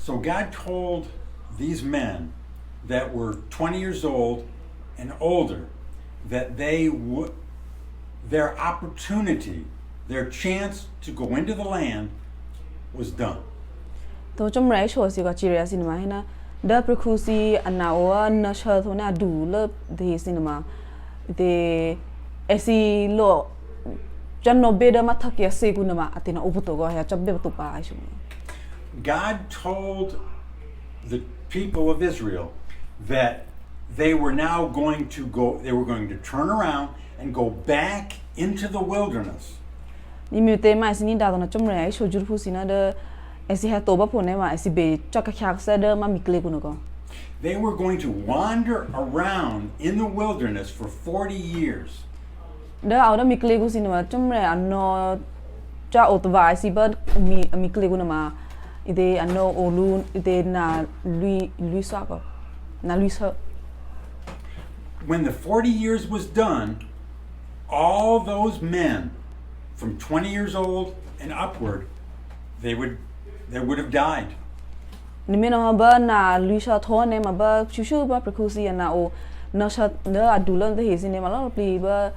So God told these men that were 20 years old and older that their opportunity, their chance to go into the land was done. To trong rải cho si có chỉ ra cinema hay na da preclusi anawa na shơ thôi na đủ lớp thì cinema thì esi lo cho nó bê đâm thắc kia si cũng mà thì nó uputo có hay cho bê tụ pa ai God told the people of Israel that they were now going to turn around and go back into the wilderness. Ni mi te mai sin da na trong rải cho jur phu sina da esi ha to ba phu ne ma esi be cho ka khak sa da ma mi kle ku no ko. They were going to wander around in the wilderness for 40 years. Da au da mi kle ku sin ma trong rải anno cha o to vai si ba mi kle ku na ma ide anno o lu ide na lui sa ko na lui sa. When the 40 years was done, all those men from 20 years old and upward, they would have died. Ni me na ba na lui sa tho ne ma ba chu ba preclusi na o na sa da adulan de hisi ne ma la pli ba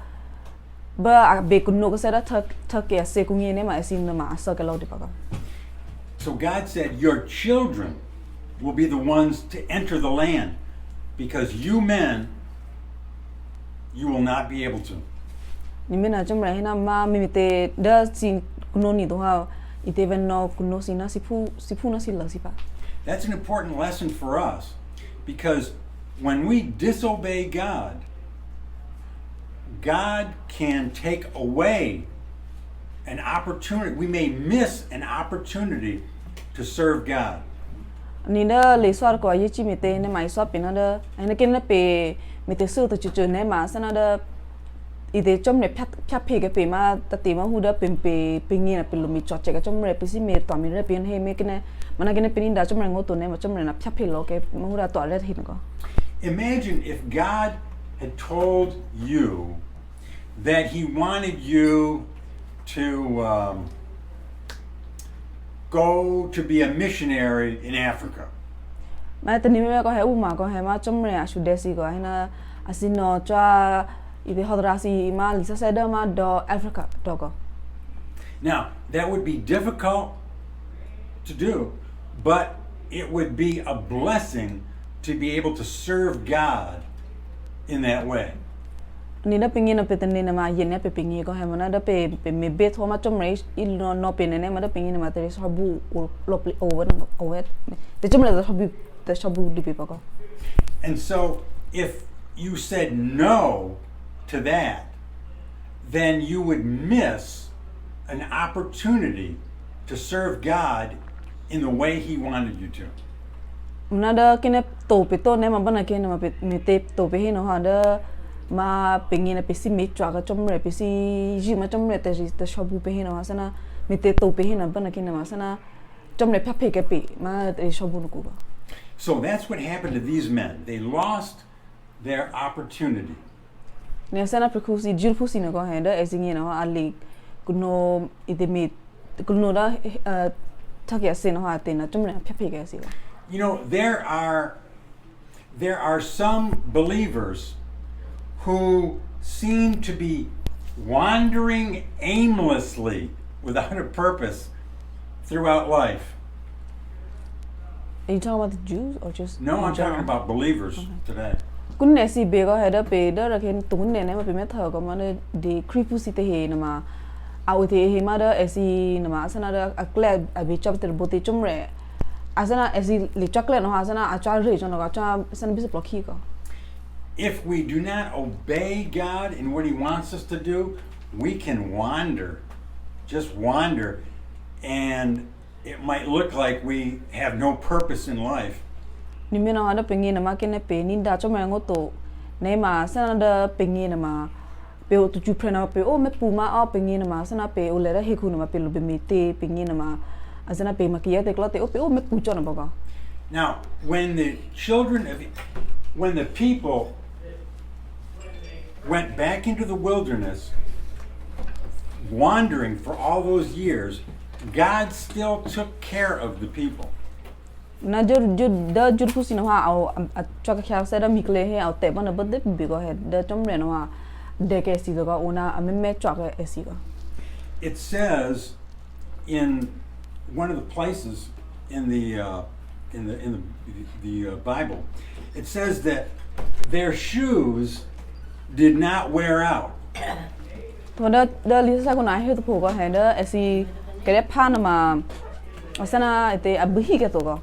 be kun no ko sa da thak ke se ku ngi ne ma sin na ma sa ka lo de pa ka. So God said, your children will be the ones to enter the land because you men, you will not be able to. Ni me na trong ra na ma mi te da sin kuno ni do ha ite ven no kuno sin na si pu na si la si pa. That's an important lesson for us because when we disobey God, God can take away an opportunity. We may miss an opportunity to serve God. Ni da le so ko ye chi mi te ne mai so pe na da ai na ken na pe mi te su to chu ne ma sa na da ide chom ne phat phe ke pe ma ta ti ma hu da pe ngi na pe lu mi chot che ka chom re pe si me to mi re pe he me ke ne mana ke ne pe ni da chom re ngo to ne ma chom re na phat phe lo ke ma hu da to le hin ko. Imagine if God had told you that he wanted you to go to be a missionary in Africa. Ma ta ni me ko he u ma ko he ma chom re a shu de si ko he na asino cha ide hodrasi ma lisa sa da ma do Africa do ko. Now, that would be difficult to do, but it would be a blessing to be able to serve God in that way. Ni da pingin na pe tan ni na ma yen ne pe pingi ko he ma na da pe me be tho ma chom re il no pe ne ma da pingin ma te so bu lo over te chom le so bu te so bu di pe ko. And so if you said no to that, then you would miss an opportunity to serve God in the way he wanted you to. Na da kine to pe to ne ma ba na ke na ma pe me te to pe he no ha da ma pingin na pe si me chwa ka chom re pe si ji ma chom re te so bu pe he no ha sa na me te to pe he na ba na ke na ma sa na chom re pha phe ke pe ma te so bu no ku ba. So that's what happened to these men. They lost their opportunity. Ne sa na preclusi jil pu si na ko he da e sing no ali kuno ide me kuno da thak ya se no ha te na chom re pha phe ke si ba. You know, there are some believers who seem to be wandering aimlessly without a purpose throughout life. Are you talking about the Jews or just? No, I'm talking about believers today. Kun ne si be ko he da pe da ra ken tun ne ma pe me tha ko ma ne de kripu si te he na ma au te he ma da e si na ma sa na da a kle a be chap te bo te chum re asana e si le chocolate no asana a cha re chon no ka cha san bi se block hi ko. If we do not obey God in what he wants us to do, we can wander, just wander, and it might look like we have no purpose in life. Ni me na da pengi na ma ke ne pe ni da chom re ngo to ne ma sa na da pengi na ma pe o tu chu pre na pe o me pu ma a pengi na ma sa na pe o le da he ku na ma pe lo be me te pengi na ma asana pe ma ki ya te kla te o pe o me pu cho na ba ka. Now, when the people went back into the wilderness, wandering for all those years, God still took care of the people. na jur fu sin hoa au cho ka khya sa da mi kle he au te ban ba de bi go he da chom re no ha de ke si go una a me cho ka e si go. It says in one of the places in the Bible, it says that their shoes did not wear out. To da li sa ko na he to po go he da e si ke le pa na ma asana ite abuhi ke to go.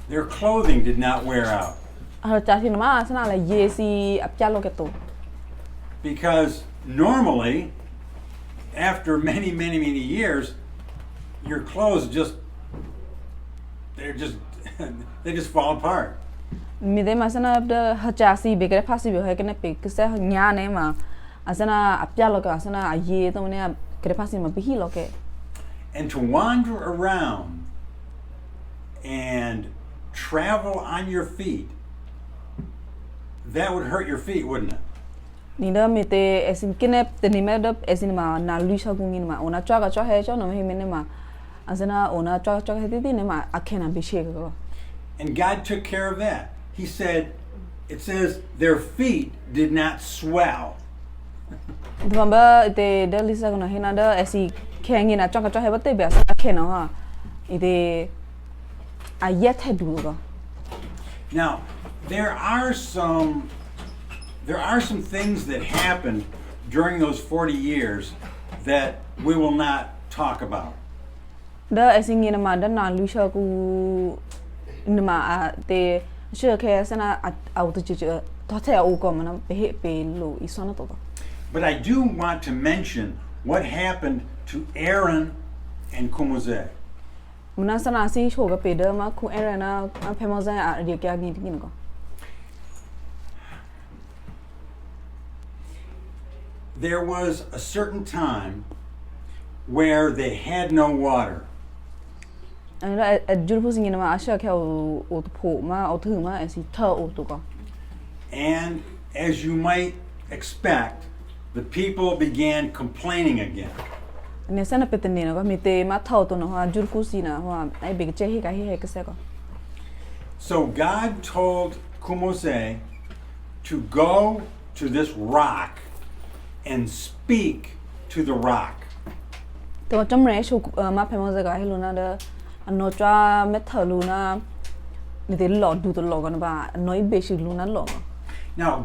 Their clothing did not wear out. Because normally, after many years, your clothes they just fall apart. And to wander around and travel on your feet, that would hurt your feet, wouldn't it? Nida mete esin kinep tenime dop esin ma na luisha gungin ma ona chwa cho he cho no me mene ma asana ona chwa he ti ne ma akena be shake go. And God took care of that. He said, it says their feet did not swell. Dvamba te de lisa gona hina da esi kengi na chwa he bote be asa akena ha ide ayet he du go. Now, there are some things that happened during those 40 years that we will not talk about. Da esin ina ma da na luisha ku nima te sure ke sana out to te o ko mana pe lo isona to. But I do want to mention what happened to Aaron and Kumose. Muna sana si show ga pe da ma ku Aaron na famous a de kya ni tin ko. There was a certain time where they had no water. And as you might expect, the people began complaining again. So God told Kumose to go to this rock and speak to the rock. Now,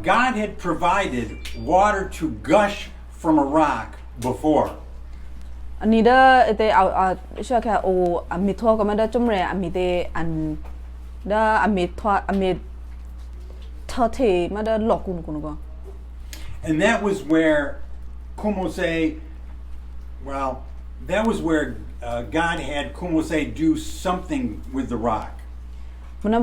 God had provided water to gush from a rock before. And that was where Kumose, God had Kumose do something with the rock. But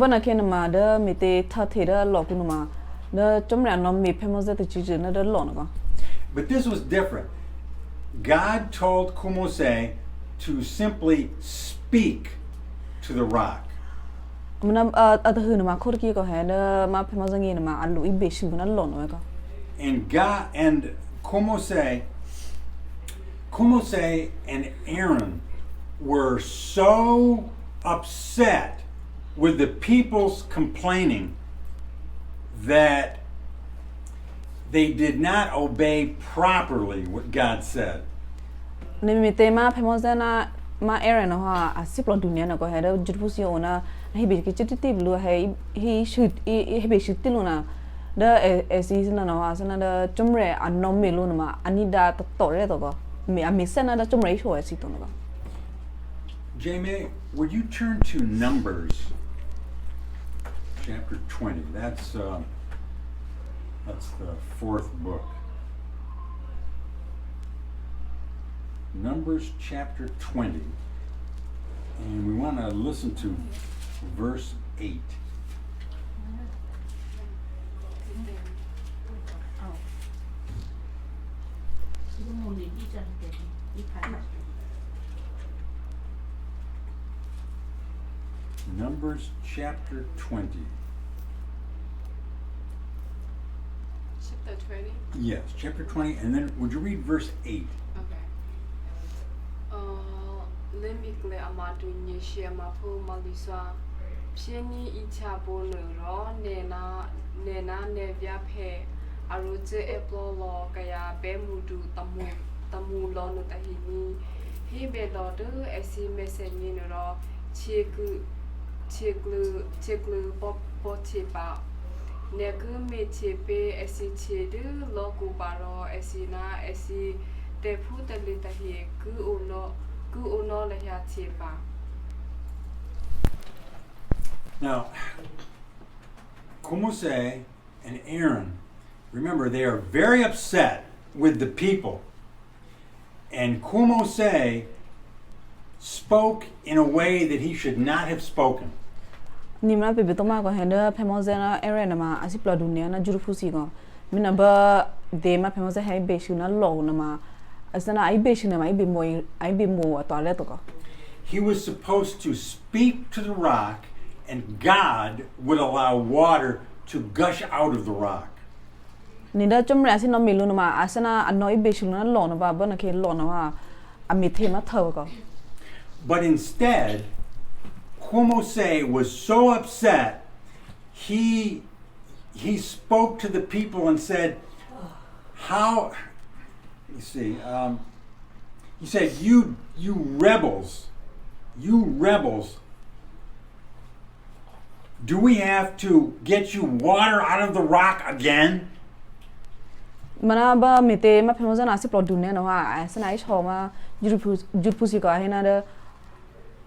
this was different. God told Kumose to simply speak to the rock. And Kumose and Aaron were so upset with the people's complaining that they did not obey properly what God said. Jamie, would you turn to Numbers chapter 20? That's the fourth book. Numbers chapter 20. And we want to listen to verse 8. Numbers chapter 20. Chapter 20? Yes, chapter 20, and then would you read verse 8? Okay. Let me clear Amadu Nyeshia Mafu Maliswa Pieni Ichabonero, Nena Nevia Pe, Aruje Eplolo, Gaya Bemudu Tamu Lonu Tahini, He be Lodu, Esi Messenino, Chiglu Potipa. Negu me chepe esi chedu loku baro esina esi tepu talitahi gu uno lehia chepa. Now, Mose and Aaron, remember, they are very upset with the people. And Mose spoke in a way that he should not have spoken. Nimra bebe toma ko henda pemozena ere na ma asipla dunia na juru fusi ko mina ba de ma pemoze hai be shuna lo na ma asana ai be shuna ma ai be mo toilet ko. He was supposed to speak to the rock and God would allow water to gush out of the rock. Nida chomre asin no milu na ma asana anoi be shuna lo na ba na ke lo na wa amithe ma thaw ko. But instead, Mose was so upset, he spoke to the people and said, "How?" You see, he said, "You rebels, do we have to get you water out of the rock again?" Mana ba mite ma pemoze na asipla dunia na wa asana ai choma jurpusi ko hina de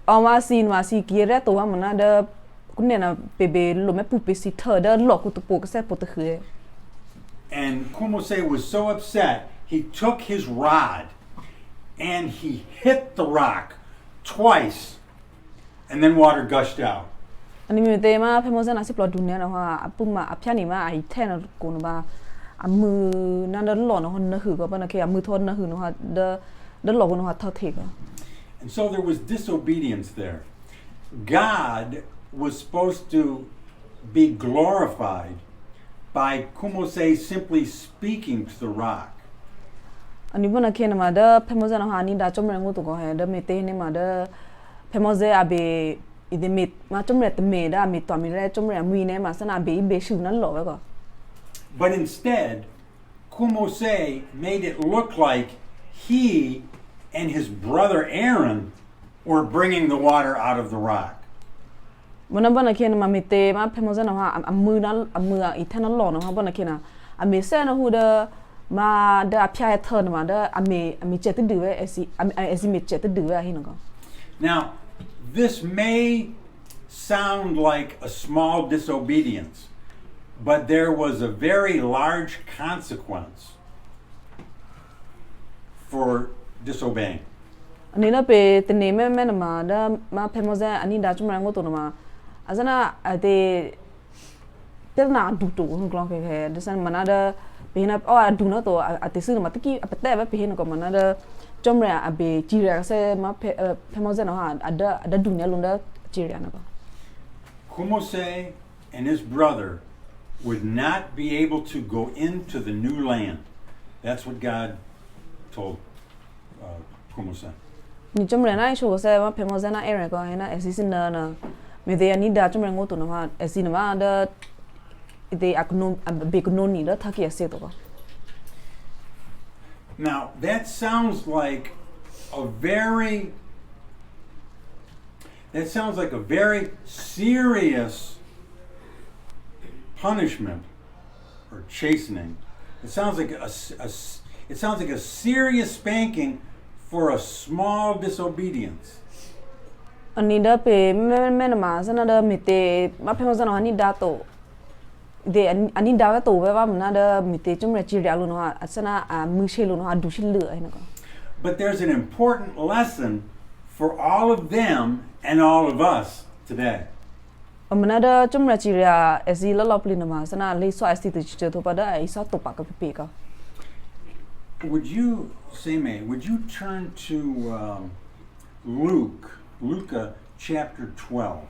Awa si kira to mana da kunena bebe lo me pupe si thơ da lo ku tu po ka se po te. And Mose was so upset, he took his rod and he hit the rock twice, and then water gushed out. Ani me te ma pemoze na si plo dunia na ha apuma apya ni ma ai the na ko no ba amu na da lo na hon na hu ko ba na ke amu thon na hu no ha da lo ko no ha tho the ko. And so there was disobedience there. God was supposed to be glorified by Mose simply speaking to the rock. Ani bona ke na ma da pemoze na ha ni da chomre ngo to ko he da me te ne ma da pemoze abe ide me ma chomre te me da me to mi re chomre mui ne ma sana be shu na lo ko. But instead, Mose made it look like he and his brother Aaron were bringing the water out of the rock. Bona bona ke na ma me te ma pemoze na ha amu I the na lo na ha bona ke na ame se na hu da ma da apya the na ma da ame che te du esi me che te du hi na ko. Now, this may sound like a small disobedience, but there was a very large consequence for disobeying. Ani na pe te ne me na ma da ma pemoze ani da chumra ngo to na ma azana ade te na du to hu klong ke de san mana da pe na o du na to ate su ma tiki apate ba pe na ko mana da chumra abe jira se ma pemoze na ha ada du ne lo da jira na ko. Mose and his brother would not be able to go into the new land. That's what God told Mose. Ni chumra na sho se ma pemoze na ere ko na esisin na me de ani da chumra ngo to na ha esin ma da de akno be ko ni da thaki ase to ko. Now, that sounds like a very serious punishment or chastening. It sounds like a serious spanking for a small disobedience. Ani da pe me na ma sana da mite ma pemoze na ani da to de ani da to ba na da mite chumra chi ria lo no asana mu she lo no du shi le ai na ko. But there's an important lesson for all of them and all of us today. Amana da chumra chi ria esi lo lo pli na ma sana le so asti tu chi to pa da ai so to pa ka pe ka. Would you turn to Luke chapter 12?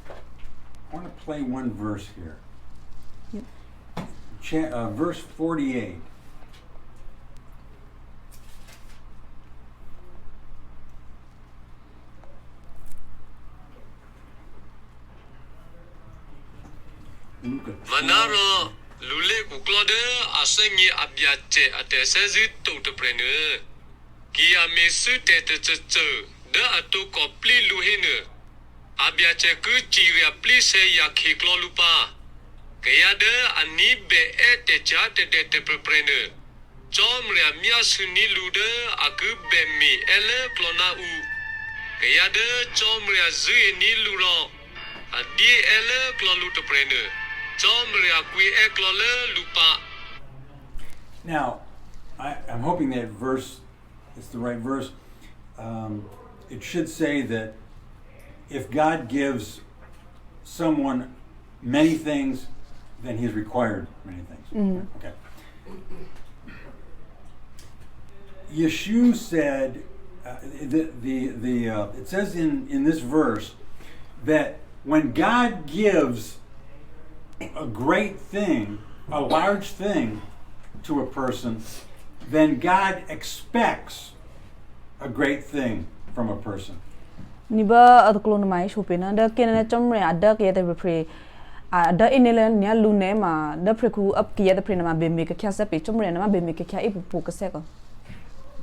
I want to play one verse here. Yep. Verse 48. Luke Manaro lule kuklode asengi abiache atesezi toutprene. Kia mesu tete de atu kopli luhine. Abiache ku chiria plise ya kiklolupa. Kaya de ani be ete chate de prene. Chomria mia suni lude aku be mi ele klona u. Kaya de chomria zui ni luro. Adi ele klolu prene. Chomria kui e klole lupa. Now, I'm hoping that verse is the right verse. It should say that if God gives someone many things, then He's required many things. Okay. Yeshua said, it says in this verse that when God gives a great thing, a large thing to a person, then God expects a great thing from a person. Niba adklon mai shupina da kenana chomre ada ke te pre ada inele nya lune ma da preku up ke te pre na ma be me ke kya sa pe chomre na ma be me ke kya ipu pu ke se ko.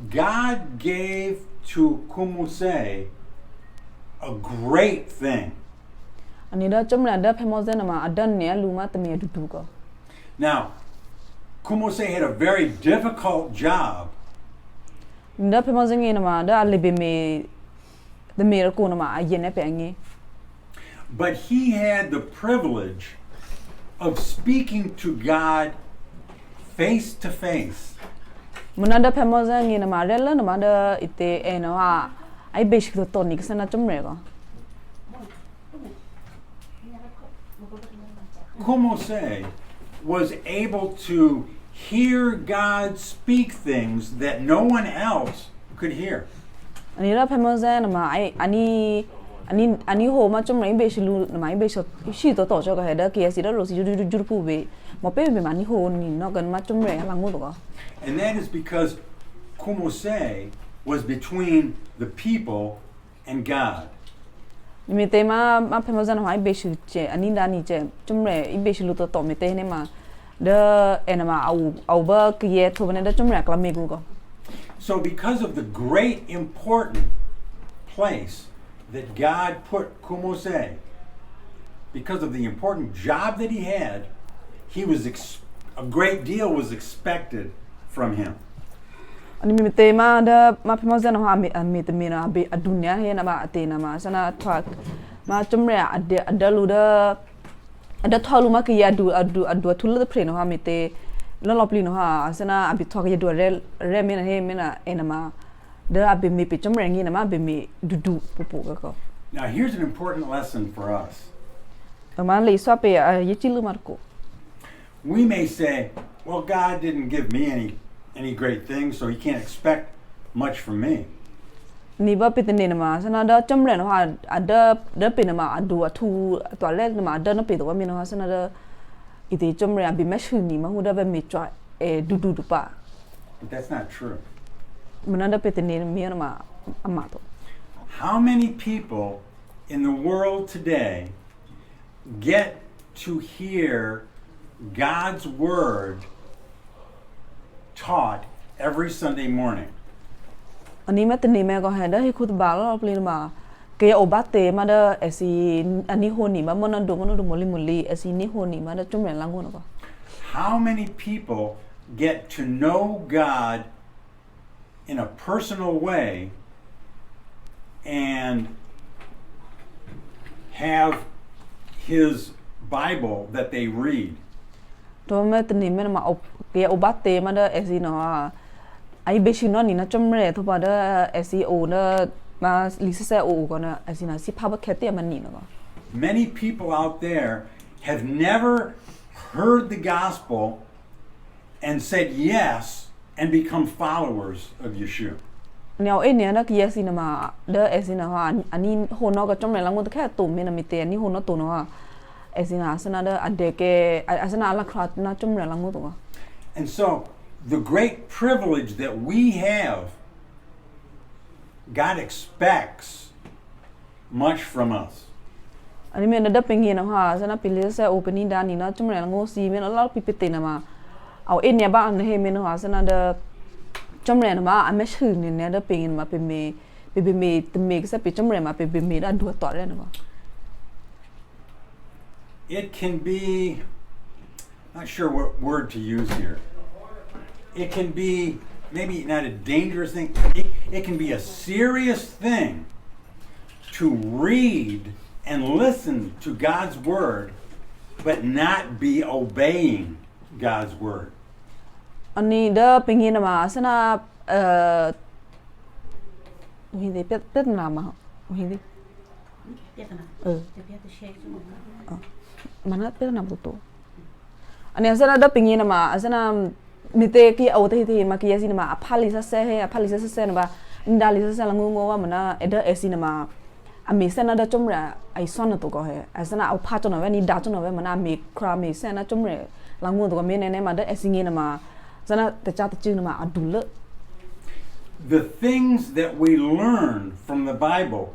God gave to Kumuse a great thing. Ani da chomre ada phemos na ma ada nya lu ma te me du du ko. Now, Kumuse had a very difficult job. Da phemos ngi na ma da lebe me the miracle na ma ayene pe ngi. But he had the privilege of speaking to God face to face. Muna da phemos ngi na ma rela na ma da ite e na wa ai basic to toni ke sana chomre ko. Kumose was able to hear God speak things that no one else could hear. Ani da phemos na ma ai ani ho ma chomre basic lu na ma basic shi to cho ko he da ke si da lo si ju pu be mo pe be ma ni ho ni no kan ma chomre la ngo to ko. And that is because Kumose was between the people and God. Mi te ma phemos na ma basic che ani da ni che chomre I basic lu to me te ne ma da enama au ba ke to ne da chomre kla me gu ko. So because of the great important place that God put Kumose, because of the important job that he had, a great deal was expected from him. Ani mi te ma da ma phemos na ha mi te mi na be adunya he na ma ate na ma sana thak ma chomre ada lu da ada thalu ma ke ya adu thul da pre no ha mi te lo pli no ha sana abi thok ya du re me na he me na enama da abi mi pe chomre ngi na ma be mi du pu ko. Now here's an important lesson for us. Ma le so pe ye chi lu mar ko. We may say, well, God didn't give me any great things, so he can't expect much from me. Ni ba pe ne na ma sana da chomre no ha da pe na ma adu thu to le na ma da no pe to mi no ha sana da ite chomre abi ma shu ni ma hu da be me chwa du pa. But that's not true. Mana da pe ne mi na ma amma to. How many people in the world today get to hear God's word taught every Sunday morning? Ani ma te ne me ko ha da hi khut ba lo pli ma ke o ba te ma da esi ani ho ni ma mo na do moli esi ni ho ni ma da chomre lang ko no ko. How many people get to know God in a personal way and have his Bible that they read? To me te ne me ma ke o ba te ma da esi no ai be shi no ni na chomre to ba da esi o na ma li se o ko na esi na si pa ba ke te ma ni no. Many people out there have never heard the gospel and said yes and become followers of Yeshua. Now e ne na ke esi na ma da esi na ha ani ho no ka chomre lang ko te ka to me na mi te ani ho no to no ha esi na asana da ade ke asana ala krat na chomre lang ko to. And so the great privilege that we have, God expects much from us. ani me na da pengi na ha sana pili se opening da ni na chumre ngo si me na la pipite na ma au in ya ba na he me na ha sana da chumre na ma a me shu ni ne da pengi ma pe me te me se pe chumre ma pe me da du to re na ba. It can be, not sure what word to use here. It can be maybe not a dangerous thing. It can be a serious thing to read and listen to God's word, but not be obeying God's word. Ani da pengi na ma sana hindi pet na ma hindi mana pet na buto ani asana da pengi na ma asana mite ki au te ma ki yasi na ma aphali sa se na ba ndali sa la ngo wa mana eda esi na ma ami sana da chomra ai sona to ko he asana au pha chona we ni da chona we mana mi kra mi sana chomre la ngo to ko me ne ma da esi ngi na ma sana ta cha ta chu na ma adul. The things that we learn from the Bible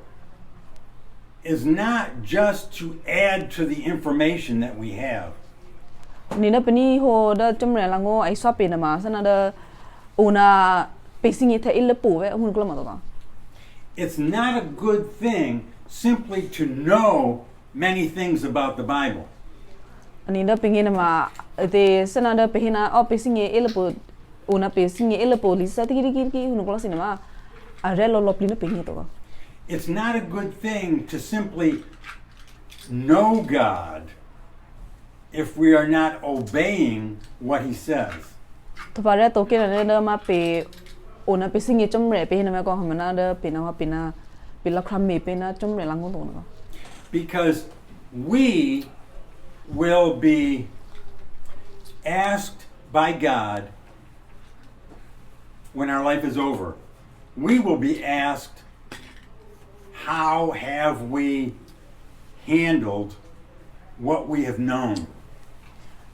is not just to add to the information that we have. Ni na pani ho da chomre la ngo ai swa pe na ma sana da una pe singi the il pu we hun klo ma to. It's not a good thing simply to know many things about the Bible. Ani da pingi na ma te sana da pe hina o pe singi il pu una pe singi il pu li sa ti hun klo sina ma a re lo pli na pingi to. It's not a good thing to simply know God if we are not obeying what he says. To pare to ke na da ma pe ona pe singi chomre pe na ma ko hamana da pe na pe la khram me pe na chomre lang ko to. Because we will be asked by God when our life is over. We will be asked, how have we handled what we have known?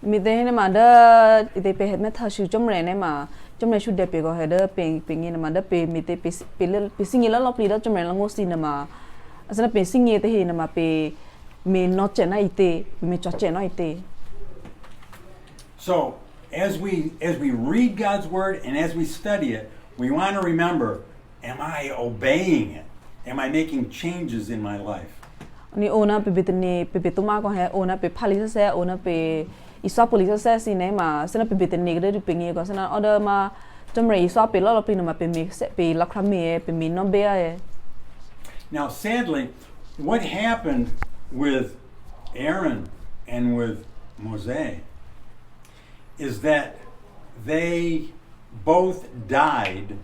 Mi te ne ma da te pe me tha shu chomre ne ma chomre shu de pe ko he da pe ni na ma da pe mi te pe singi la lo pli da chomre la ngo si na ma asana pe singi te he na ma pe me no che na ite me cho che no ite. So as we read God's word and as we study it, we want to remember, am I obeying it? Am I making changes in my life? Ni ona pe bitne pe to ma ko he ona pe phali se ona pe iswa police se si ne ma sana pe bitne gre ru pe ngi ko sana order ma chomre iswa pe lo pe na ma pe me se pe la khram me pe me no be ya. Now sadly, what happened with Aaron and with Moses is that they both died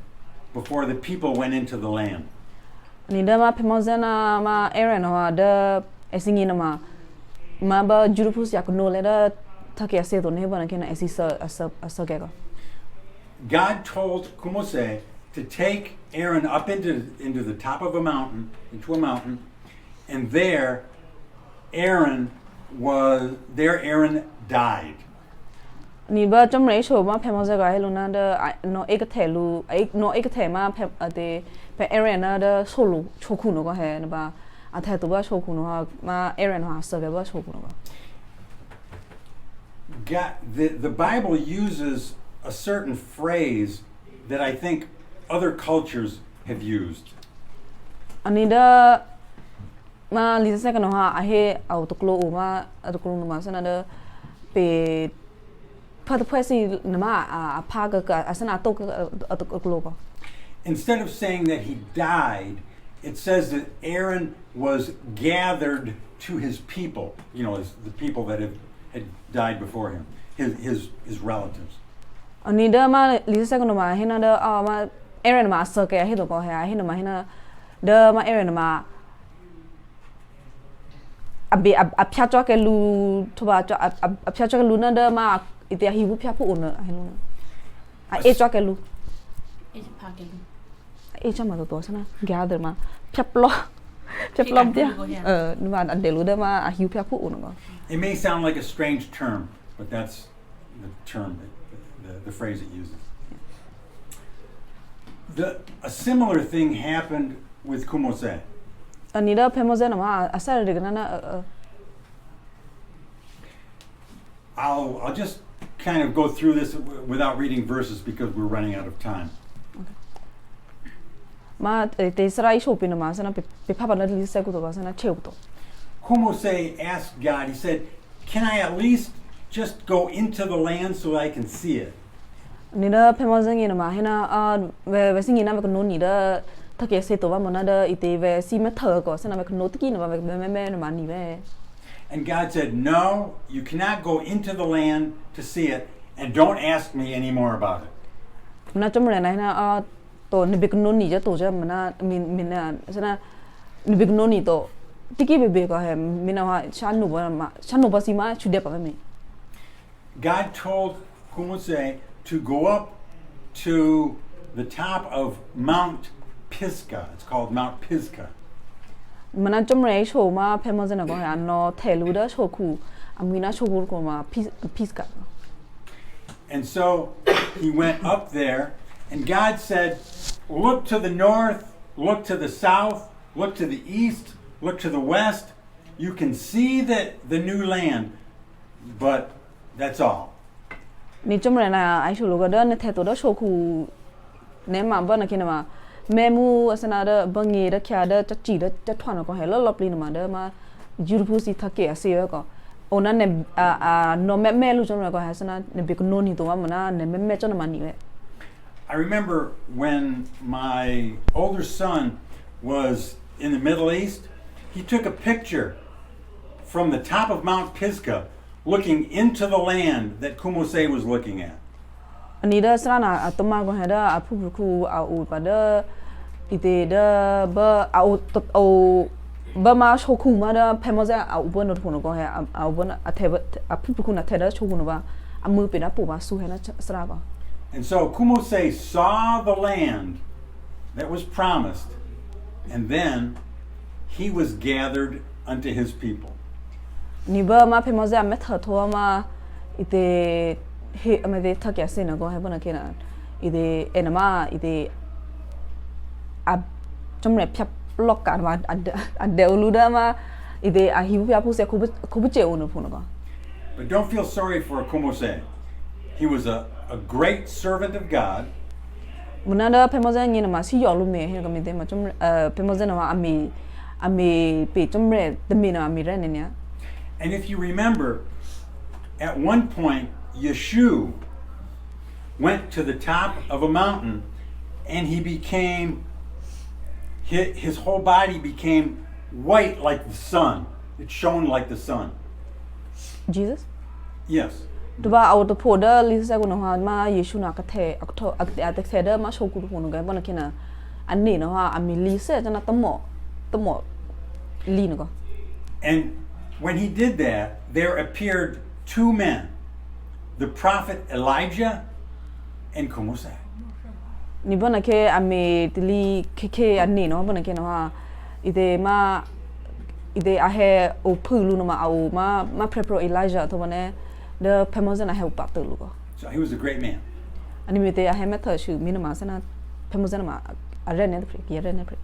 before the people went into the land. Ni da ma pemozena ma Aaron ho da esingi na ma ba jurupus ya no le da take ase to ne ba na kena esisa asa ke ko. God told Moses to take Aaron up into the top of a mountain, and there Aaron died. Ni ba chomre sho ma pemose ga helu na da no ek thelu no ek the ma ate pe Aaron na da solo choku no ko he na ba a the to ba choku no ma Aaron ha sa ga ba choku no. God, the Bible uses a certain phrase that I think other cultures have used. Ani da ma li sa ka no ha a he au to klo o ma to klo no ma sana da pe pa to pwesi na ma a pa ga asana to ka klo ko. Instead of saying that he died, it says that Aaron was gathered to his people, the people that had died before him, his relatives. Ani da ma li sa ka no ma he na da ma Aaron ma sa ka he to ko he no ma he na da ma Aaron ma a phya cho ke lu to ba cho a phya cho ke lu na da ma ite hi bu phya pu na he lu a e cho ke lu e pha ke lu e cho ma to sana gather ma phya plo dia ma an de lu da ma a hi phya pu na ko. It may sound like a strange term, but that's the term, the phrase it uses. A similar thing happened with Moses. Ani da famous na ma asar de na I'll just kind of go through this without reading verses because we're running out of time. ma te sarai show pin ma sana pe papa na li se ku to ba sana cheu to Kumose asked God, he said, can I at least just go into the land so I can see it? ni da famous ngi na ma hena ve singi na ko no ni da ta ke se to ba mo na da ite ve si me thơ ko sana me ko no ti ki na ba me na ma ni ve And God said, no, you cannot go into the land to see it, and don't ask me any more about it. na chom re na na to ni big no ni ja to ja mana min na sana ni big no ni to tiki be ko he min na chan no ba si ma chu de pa me God told Kumose to go up to the top of Mount Pisgah. It's called Mount Pisgah. mana chom re show ma famous na ko he no thelu da show ku amina show ko ma peace ka And so he went up there, and God said, look to the north, look to the south, look to the east, look to the west. You can see the new land, but that's all. ni chom re na ai show lo ga da ne the to da show ku ne ma ba na ke na ma me mu asana da bangi da kya da cha chi da cha thwa na ko he lo lo pli na ma da ma beautiful si thake ase yo ko ona ne no me lu chom re ko ha sana ne be ko no ni to ma na ne me chon na ma ni we I remember when my older son was in the Middle East, he took a picture from the top of Mount Pisgah looking into the land that Kumose was looking at. ani da sana atoma ko he da aphu ku a u pa da ite da ba a ba ma show ku ma da famous a u bo no ko no ko he a u bo na a the aphu ku na the da show ku no ba a mu pe na po ba su he na sra ba And so Kumose saw the land that was promised, and then he was gathered unto his people. ni ba ma famous a me tha tho ma ite he ame de tha kya se na ko he bo na ke na ite enama ite a chom re phap lok ka ma a de ulu da ma ite a hi bu pya pu se ko bu che o no phu no ko But don't feel sorry for Kumose. He was a great servant of God, munada famous ngi na ma si yo lu me he ko me de ma chom famous na ma ame pe chom re de me na mi re ne nya and if you remember, at one point, Yeshu went to the top of a mountain, and he became, his whole body became white like the sun. It shone like the sun. Jesus Yes. to ba au to pho da li sa ko no ha ma yesu na ka the ak tho ak te atek the da ma show ku ko no ga ba na kina an ni no ha ami li se na tomo li no ko And when he did that, there appeared two men, the prophet Elijah and Kumose. ni ba na ke ame tili ke an ni no ba na ke no ha ide a he o phu lu no ma au ma prepare Elijah to ba ne the famous na help up to lu ko So he was a great man. ani me te a he method shu mi na ma sana famous na ma a re ne pre ki re ne pre